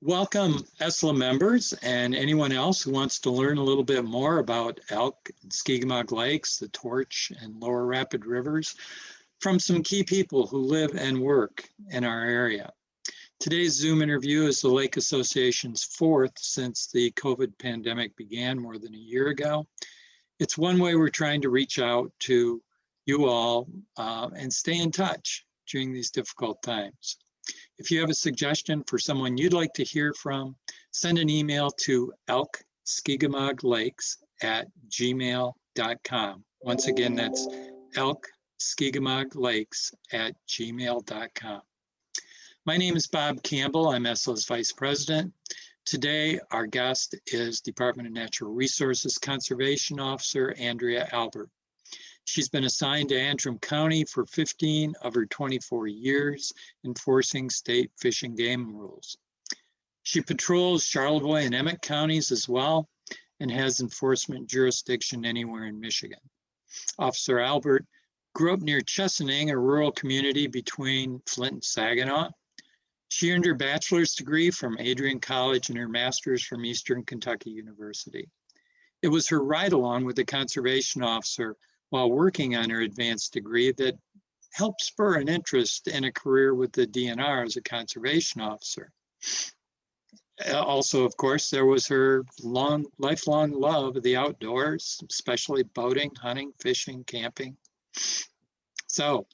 Welcome ESLA members and anyone else who wants to learn a little bit more about elk and Skigmog Lakes, the Torch and Lower Rapid Rivers from some key people who live and work in our area. Today's Zoom interview is the Lake Association's fourth since the COVID pandemic began more than a year ago. It's one way we're trying to reach out to you all and stay in touch during these difficult times. If you have a suggestion for someone you'd like to hear from, send an email to elkskigamoglakes@gmail.com. Once again, that's elkskigamoglakes@gmail.com. My name is Bob Campbell. I'm ESLA's Vice President. Today, our guest is Department of Natural Resources Conservation Officer Andrea Albert. She's been assigned to Antrim County for 15 of her 24 years enforcing state fish and game rules. She patrols Charlevoix and Emmett counties as well and has enforcement jurisdiction anywhere in Michigan. Officer Albert grew up near Chesaning, a rural community between Flint and Saginaw. She earned her bachelor's degree from Adrian College and her master's from Eastern Kentucky University. It was her ride-along with the conservation officer while working on her advanced degree that helped spur an interest in a career with the DNR as a conservation officer. Also, of course, there was her lifelong love of the outdoors, especially boating, hunting, fishing, camping. So,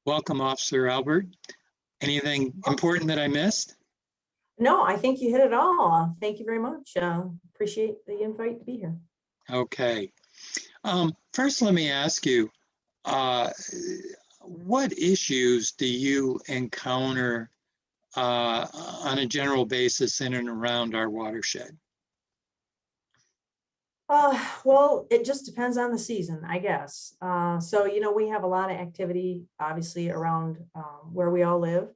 welcome, Officer Albert. Anything important that I missed? No, I think you hit it all. Thank you very much. Appreciate the invite to be here. Okay. First, let me ask you, what issues do you encounter on a general basis in and around our watershed? Well, it just depends on the season, I guess. So, we have a lot of activity, obviously, around where we all live.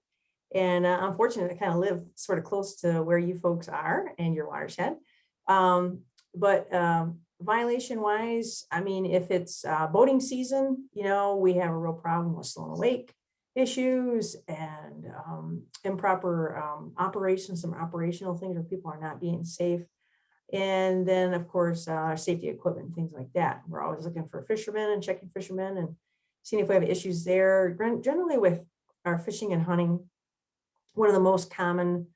And I'm fortunate to kind of live sort of close to where you folks are and your watershed. But violation wise, I mean, if it's boating season, we have a real problem with Solona Lake issues and improper operations, some operational things where people are not being safe. And then, of course, safety equipment, things like that. We're always looking for fishermen and checking fishermen and seeing if we have issues there. Generally with our fishing and hunting, one of the most common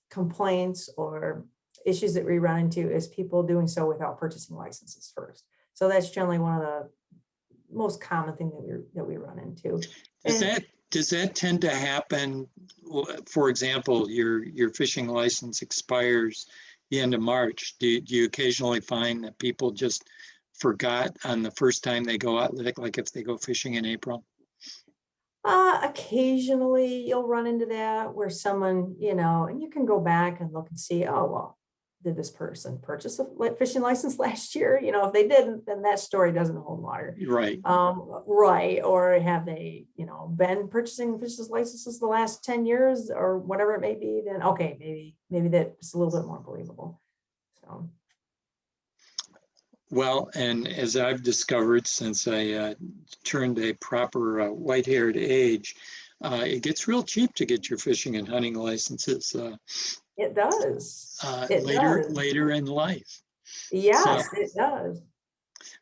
complaints or issues that we run into is people doing so without purchasing licenses first. So that's generally one of the most common things that we run into. Does that tend to happen? For example, your fishing license expires the end of March. Do you occasionally find that people just forgot on the first time they go out, like if they go fishing in April? Occasionally you'll run into that where someone, and you can go back and look and see, oh, well, did this person purchase a fishing license last year? If they didn't, then that story doesn't hold water. Right. Right. Or have they, been purchasing fishing licenses the last 10 years or whatever it may be, then okay, maybe that's a little bit more believable. So. Well, and as I've discovered since I turned a proper white-haired age, it gets real cheap to get your fishing and hunting licenses. It does. Later in life. Yes, so, it does.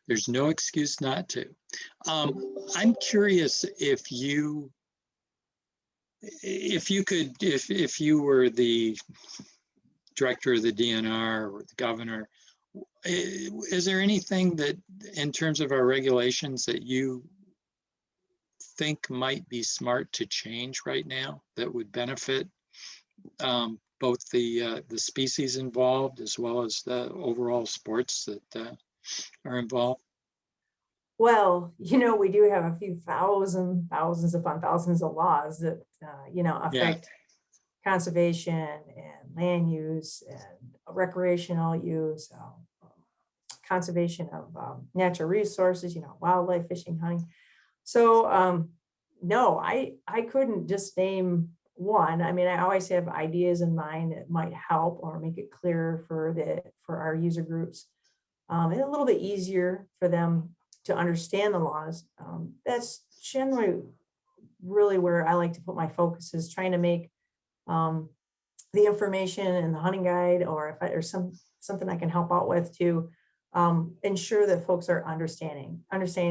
There's no excuse not to. I'm curious if you were the director of the DNR or the governor, is there anything that in terms of our regulations that you think might be smart to change right now that would benefit both the species involved as well as the overall sports that are involved? Well, we do have a few thousands upon thousands of laws that, affect conservation and land use and recreational use, conservation of natural resources, wildlife, fishing, hunting. So no, I couldn't just name one. I mean, I always have ideas in mind that might help or make it clearer for our user groups, and a little bit easier for them to understand the laws. That's generally really where I like to put my focus, is trying to make the information in the hunting guide, or if there's something I can help out with to ensure that folks are understanding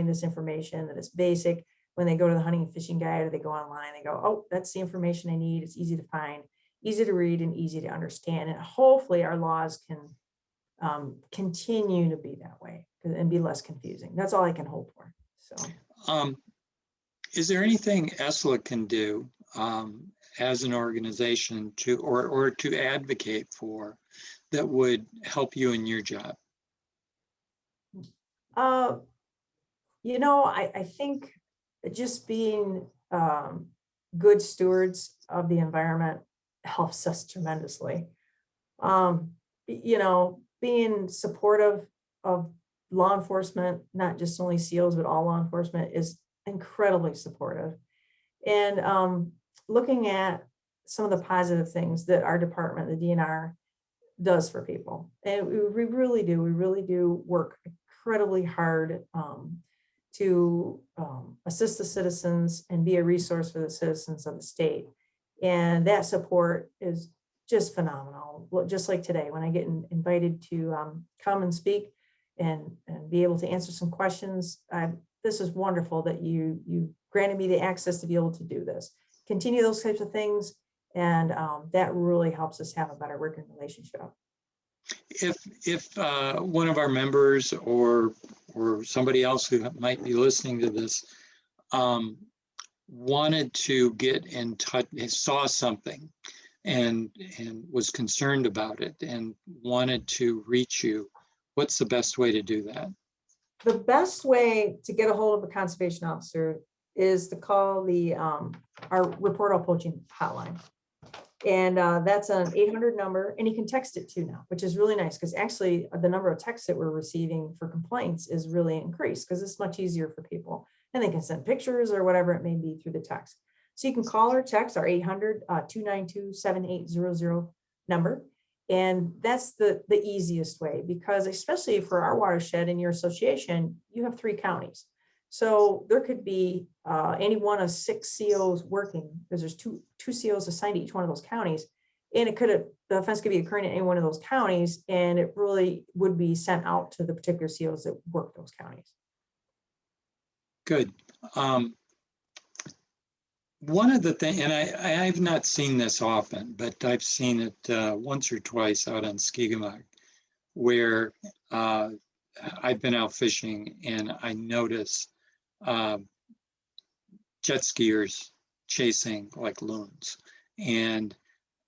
this information, that it's basic. When they go to the hunting and fishing guide, or they go online, they go, oh, that's the information I need. It's easy to find, easy to read, and easy to understand. And hopefully our laws can continue to be that way and be less confusing. That's all I can hope for. So, is there anything ESLA can do as an organization to or to advocate for that would help you in your job? I think just being good stewards of the environment helps us tremendously. Being supportive of law enforcement, not just only SEALs, but all law enforcement, is incredibly supportive. And looking at some of the positive things that our department, the DNR, does for people. And we really do work incredibly hard to assist the citizens and be a resource for the citizens of the state. And that support is just phenomenal. Just like today, when I get invited to come and speak and be able to answer some questions, this is wonderful that you granted me the access to be able to do this. Continue those types of things, and that really helps us have a better working relationship. If one of our members or somebody else who might be listening to this wanted to get in touch, saw something and was concerned about it and wanted to reach you, what's the best way to do that? The best way to get a hold of a conservation officer is to call our report all poaching hotline. And that's an 800 number, and you can text it too now, which is really nice, because actually the number of texts that we're receiving for complaints is really increased, because it's much easier for people, and they can send pictures or whatever it may be through the text. So you can call or text our 800-292-7800 number. And that's the easiest way, because especially for our watershed in your association, you have 3 counties. So there could be any one of 6 COs working, because there's two COs assigned to each one of those counties. And the offense could be occurring in any one of those counties, and it really would be sent out to the particular COs that work those counties. Good. One of the things, and I've not seen this often, but I've seen it once or twice out on Skigamack, where I've been out fishing and I notice jet skiers chasing like loons. And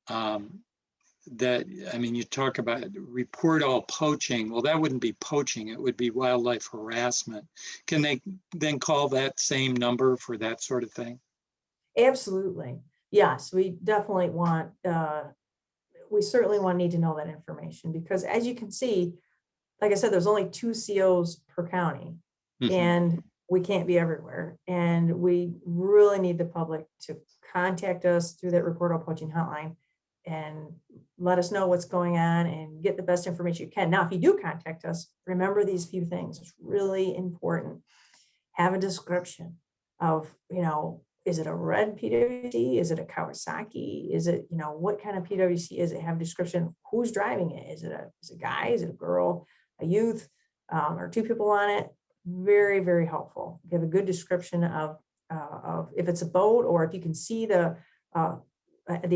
you talk about report all poaching. Well, that wouldn't be poaching, it would be wildlife harassment. Can they then call that same number for that sort of thing? Absolutely. Yes, we definitely we certainly need to know that information, because as you can see, like I said, there's only 2 COs per county. Mm-hmm. And we can't be everywhere. And we really need the public to contact us through that report all poaching hotline and let us know what's going on and get the best information you can. Now, if you do contact us, remember these few things. It's really important. Have a description of, is it a red PWC? Is it a Kawasaki? Is it, what kind of PWC is it? Have a description. Who's driving it? Is it a guy? Is it a girl? A youth? Or 2 people on it? Very, very helpful. Give a good description of if it's a boat, or if you can see the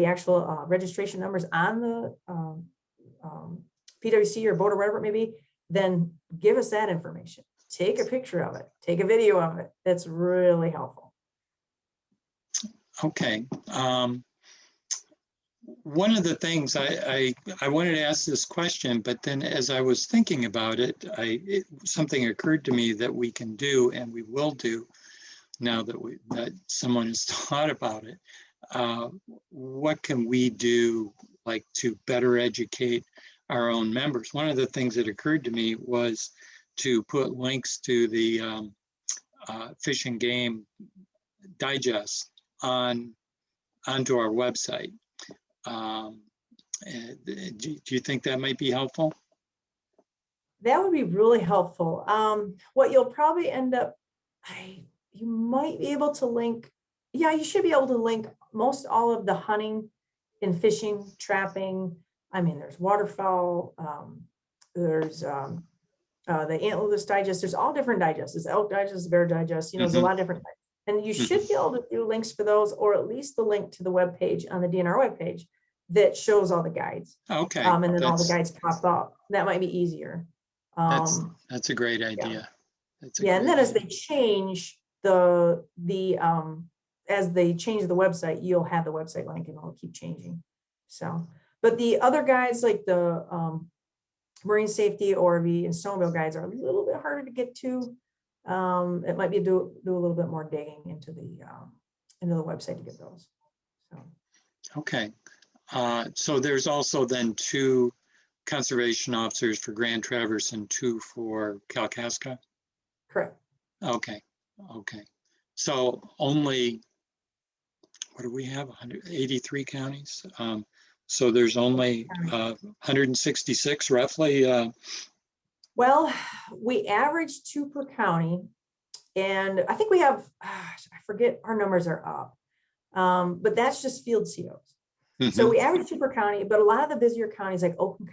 actual registration numbers on the PWC or boat or whatever it may be. Then give us that information. Take a picture of it. Take a video of it. That's really helpful. Okay. One of the things I wanted to ask this question, but then as I was thinking about it, something occurred to me that we can do, and we will do now that someone has thought about it. What can we do, like, to better educate our own members? One of the things that occurred to me was to put links to the Fish and Game digest onto our website. Do you think that might be helpful? That would be really helpful. What you'll probably end up, you might be able to link. Yeah, you should be able to link most all of the hunting in fishing, trapping. I mean, there's waterfowl, there's the antlerless digest. There's all different digests. There's elk digest, bear digest. You know, there's a lot of different types. And you should be able to do links for those, or at least the link to the web page on the DNR web page that shows all the guides. Okay. And then all the guides pop up. That might be easier. That's a great idea. Yeah, and then as they change as they change the website, you'll have the website link and it'll keep changing. So, but the other guides like the marine safety, ORV, and snowmobile guides are a little bit harder to get to. It might be do a little bit more digging into the website to get those. So. Okay. So there's also then 2 conservation officers for Grand Traverse and 2 for Kalkaska? Correct. Okay. Okay. So only, what do we have? 183 counties. So there's only 166 roughly. Well, we average 2 per county, and I think we have, I forget, our numbers are up, but that's just field COs. So we average 2 per county, but a lot of the busier counties like Oakland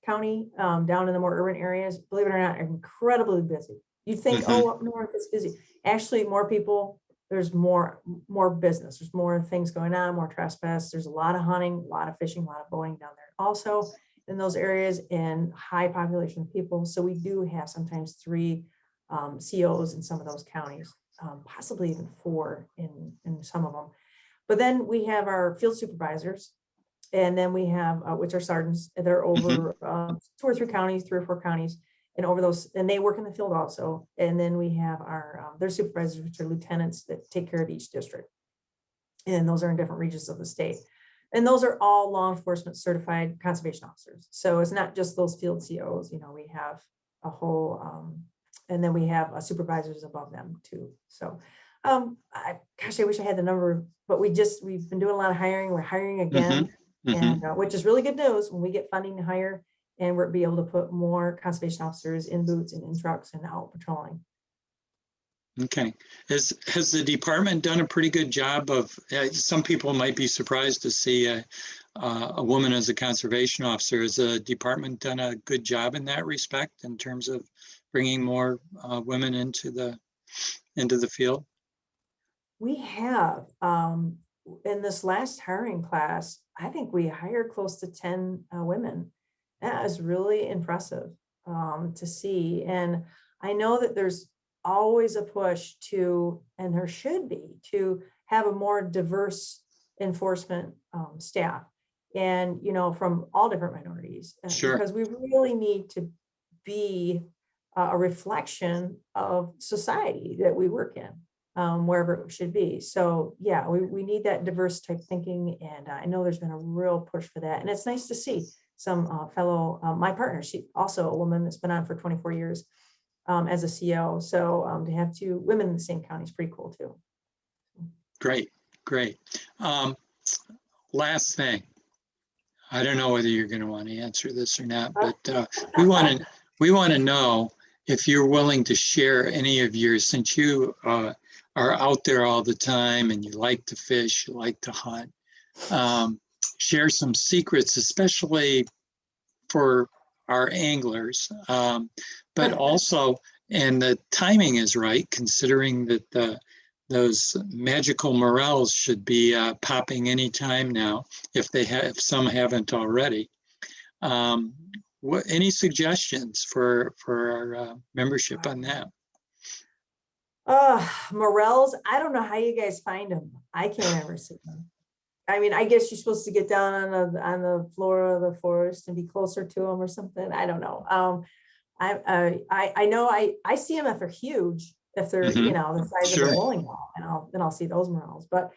County, down in the more urban areas, believe it or not, are incredibly busy. You'd think, oh, up north it's busy. Actually, more people, there's more business. There's more things going on, more trespass. There's a lot of hunting, a lot of fishing, a lot of boating down there also in those areas, and high population of people. So we do have sometimes 3 COs in some of those counties, possibly even 4 in some of them. But then we have our field supervisors, and then we have, which are sergeants. They're over 2 or 3 counties, 3 or 4 counties, and over those, and they work in the field also. And then we have our, their supervisors, which are lieutenants that take care of each district. And those are in different regions of the state. And those are all law enforcement certified conservation officers. So it's not just those field COs, you know, we have a whole, and then we have supervisors above them too. So, gosh, I wish I had the number, but we've been doing a lot of hiring. We're hiring again, and which is really good news when we get funding to hire, and we'll be able to put more conservation officers in boots and in trucks and out patrolling. Okay. Has the department done a pretty good job of, some people might be surprised to see a woman as a conservation officer. Has the department done a good job in that respect in terms of bringing more women into the field? We have, in this last hiring class, I think we hired close to 10 women. That is really impressive to see. And I know that there's always a push to, and there should be, to have a more diverse enforcement staff, and, you know, from all different minorities. Sure. Because we really need to be a reflection of society that we work in, wherever it should be. So yeah, we need that diverse type thinking. And I know there's been a real push for that. And it's nice to see some fellow, my partner, she also a woman that's been on for 24 years as a CO. So to have 2 women in the same county is pretty cool too. Great, great. Last thing, I don't know whether you're going to want to answer this or not, but we want to know if you're willing to share any of yours, since you are out there all the time and you like to fish, you like to hunt, share some secrets, especially for our anglers, but also, and the timing is right, considering that those magical morels should be popping anytime now, if some haven't already. Any suggestions for our membership on that? Morels, I don't know how you guys find them. I can't ever see them. I mean, I guess you're supposed to get down on the floor of the forest and be closer to them or something. I don't know. I know I see them if they're huge, if they're you know, the size of a bowling ball, and I'll see those morels. But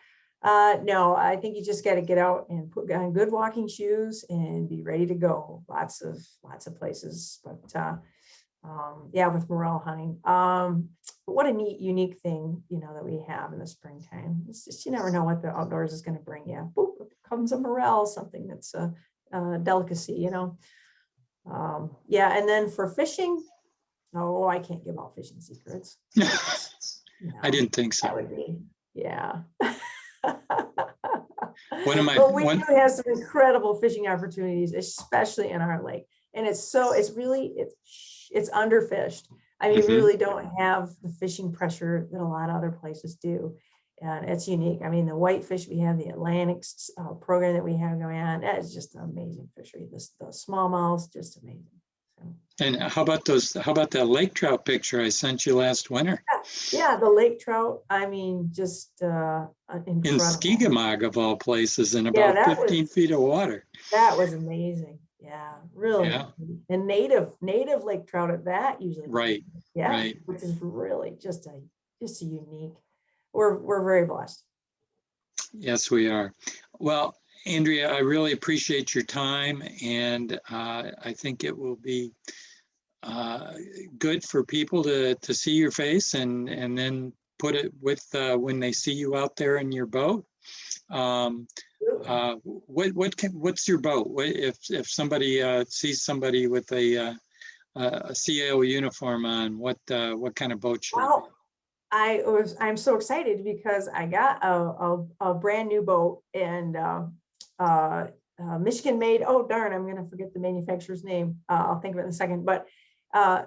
no, I think you just got to get out and put on good walking shoes and be ready to go. Lots of places, but yeah, with morel hunting. But what a neat, unique thing, you know, that we have in the springtime. It's just, you never know what the outdoors is going to bring you. Boop, comes a morel, something that's a delicacy, you know. Yeah, and then for fishing, oh, I can't give out fishing secrets. I didn't think so. That would be, yeah. One of my, But we one, do have some incredible fishing opportunities, especially in our lake. And it's underfished. I mean, we Mhm. really don't have the fishing pressure that a lot of other places do. And it's unique. I mean, the whitefish, we have the Atlantic program that we have going on. That is just an amazing fishery. The smallmouths, just amazing. So, and how about that lake trout picture I sent you last winter? yeah, the lake trout, I mean, just In incredible. Skegamog of all places, in Yeah, about 15 feet of water. that was amazing. Yeah, really. Yeah. And native lake trout at that usually. Right, Yeah, right. which is really just a unique. We're very blessed. Yes, we are. Well, Andrea, I really appreciate your time, and I think it will be good for people to see your face and then put it with when they see you out there in your boat. What's your boat? If somebody sees somebody with a CAO uniform on, what kind of boat should it be? Well, I'm so excited because I got a brand new boat, and Michigan made, oh darn, I'm gonna forget the manufacturer's name. I'll think of it in a second, but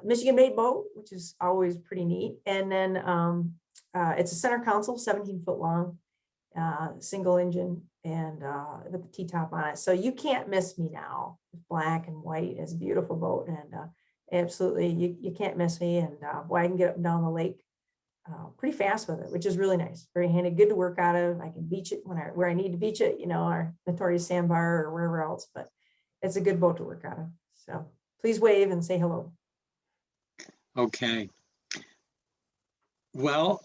Michigan made boat, which is always pretty neat. And then it's a center console, 17-foot long, single engine, and with the T-top on it. So you can't miss me now. It's black and white. It's a beautiful boat, and absolutely you can't miss me. And boy, I can get up and down the lake pretty fast with it, which is really nice. Very handy, good to work out of. I can beach it where I need to beach it, our notorious sandbar or wherever else, but it's a good boat to work out of. So please wave and say hello. Okay. Well,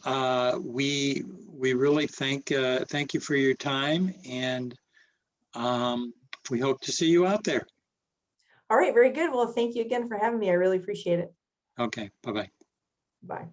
we really thank you for your time, and we hope to see you out there. All right, very good. Well, thank you again for having me. I really appreciate it. Okay, bye-bye. Bye.